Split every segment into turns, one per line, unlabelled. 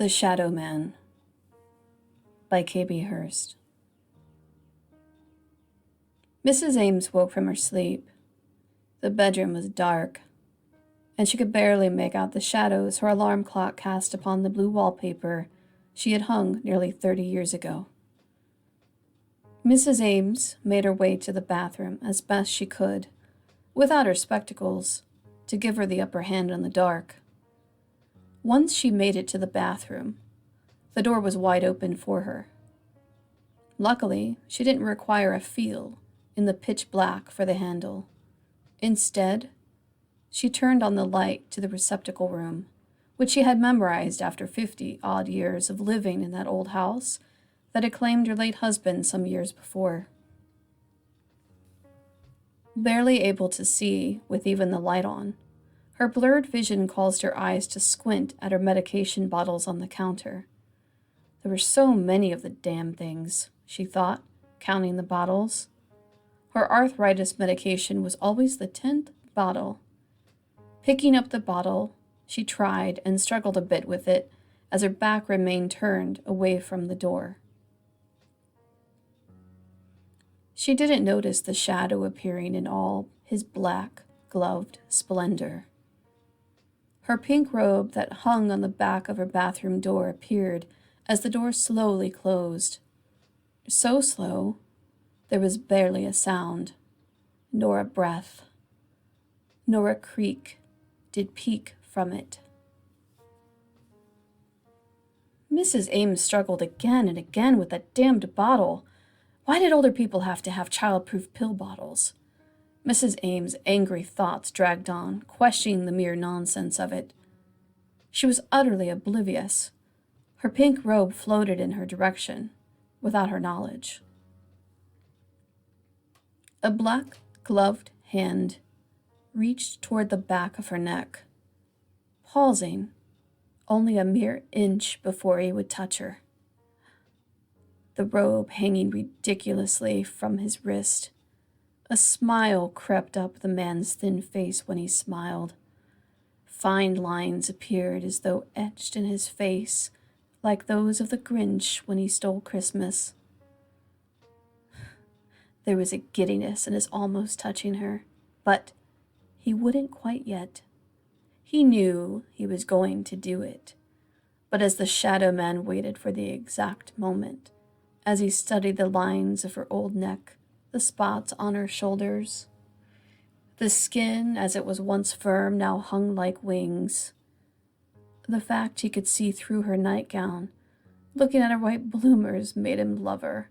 The Shadow Man by HURST. Mrs. Ames woke from her sleep. The bedroom was dark, and she could barely make out the shadows her alarm clock cast upon the blue wallpaper she had hung nearly 30 years ago. Mrs. Ames made her way to the bathroom as best she could, without her spectacles, to give her the upper hand in the dark. Once she made it to the bathroom, the door was wide open for her. Luckily, she didn't require a feel in the pitch black for the handle. Instead, she turned on the light to the receptacle room, which she had memorized after 50-odd years of living in that old house that had claimed her late husband some years before. Barely able to see with even the light on, her blurred vision caused her eyes to squint at her medication bottles on the counter. There were so many of the damn things, she thought, counting the bottles. Her arthritis medication was always the 10th bottle. Picking up the bottle, she tried and struggled a bit with it as her back remained turned away from the door. She didn't notice the shadow appearing in all his black, gloved splendor. Her pink robe that hung on the back of her bathroom door appeared as the door slowly closed. So slow, there was barely a sound, nor a breath, nor a creak did peek from it. Mrs. Ames struggled again and again with that damned bottle. Why did older people have to have child-proof pill bottles? Mrs. Ames' angry thoughts dragged on, questioning the mere nonsense of it. She was utterly oblivious. Her pink robe floated in her direction, without her knowledge. A black, gloved hand reached toward the back of her neck, pausing only a mere inch before he would touch her. The robe hanging ridiculously from his wrist. A smile crept up the man's thin face when he smiled. Fine lines appeared as though etched in his face, like those of the Grinch when he stole Christmas. There was a giddiness in his almost touching her, but he wouldn't quite yet. He knew he was going to do it, but as the shadow man waited for the exact moment, as he studied the lines of her old neck, the spots on her shoulders, the skin, as it was once firm, now hung like wings. The fact he could see through her nightgown, looking at her white bloomers, made him love her.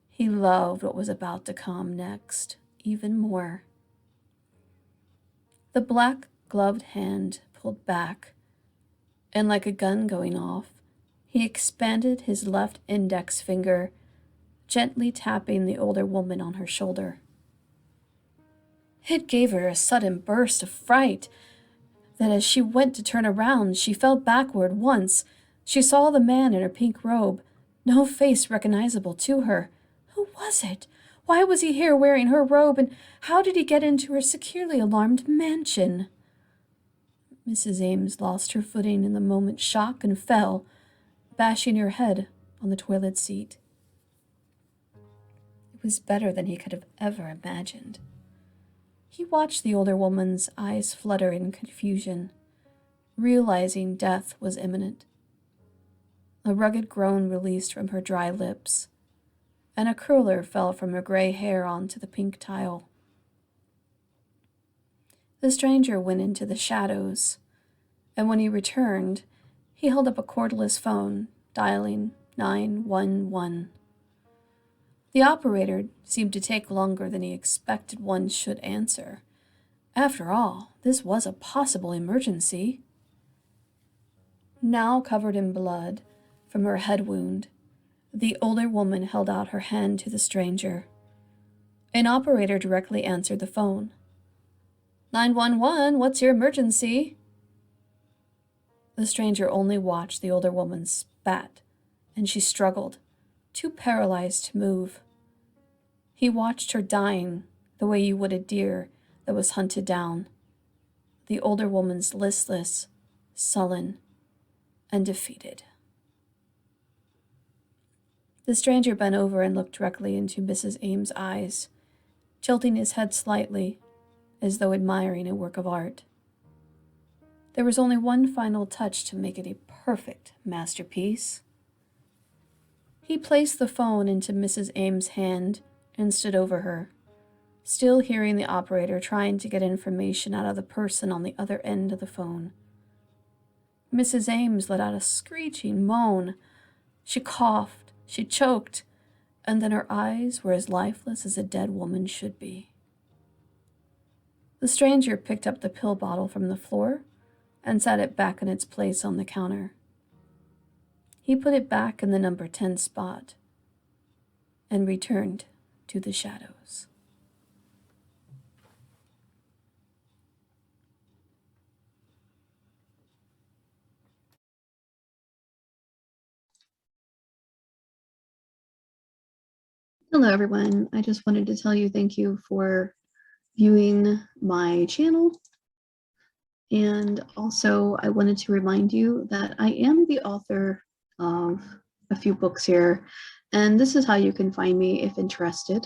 He loved what was about to come next, even more. The black-gloved hand pulled back, and like a gun going off, he expanded his left index finger, gently tapping the older woman on her shoulder. It gave her a sudden burst of fright that as she went to turn around, she fell backward once. She saw the man in her pink robe, no face recognizable to her. Who was it? Why was he here wearing her robe, and how did he get into her securely alarmed mansion? Mrs. Ames lost her footing in the moment's shock and fell, bashing her head on the toilet seat. It was better than he could have ever imagined. He watched the older woman's eyes flutter in confusion, realizing death was imminent. A rugged groan released from her dry lips, and a curler fell from her gray hair onto the pink tile. The stranger went into the shadows, and when he returned, he held up a cordless phone, dialing 911. The operator seemed to take longer than he expected one should answer. After all, this was a possible emergency. Now covered in blood from her head wound, the older woman held out her hand to the stranger. An operator directly answered the phone. 911, what's your emergency? The stranger only watched the older woman spat, and she struggled, too paralyzed to move. He watched her dying the way you would a deer that was hunted down. The older woman's listless, sullen, and defeated. The stranger bent over and looked directly into Mrs. Ames's eyes, tilting his head slightly, as though admiring a work of art. There was only one final touch to make it a perfect masterpiece. He placed the phone into Mrs. Ames's hand and stood over her, still hearing the operator trying to get information out of the person on the other end of the phone. Mrs. Ames let out a screeching moan. She coughed, she choked, and then her eyes were as lifeless as a dead woman should be. The stranger picked up the pill bottle from the floor and set it back in its place on the counter. He put it back in the number 10 spot and returned to the shadows. Hello everyone, I just wanted to tell you thank you for viewing my channel. And also I wanted to remind you that I am the author of a few books here, and this is how you can find me if interested.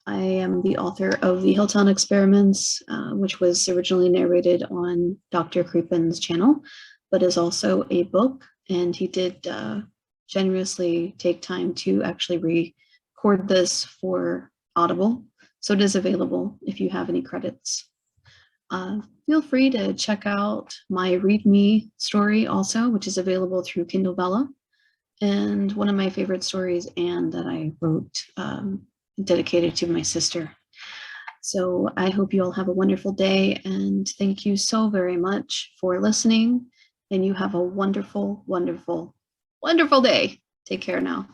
I am the author of The Hilltown Experiments, which was originally narrated on Dr. Creepin's channel, but is also a book, and he did generously take time to actually record this for Audible, so it is available if you have any credits. Feel free to check out my Read Me story also, which is available through Kindle Bella, and one of my favorite stories, and that I wrote dedicated to my sister. So I hope you all have a wonderful day, and thank you so very much for listening, and you have a wonderful, wonderful, wonderful day. Take care now.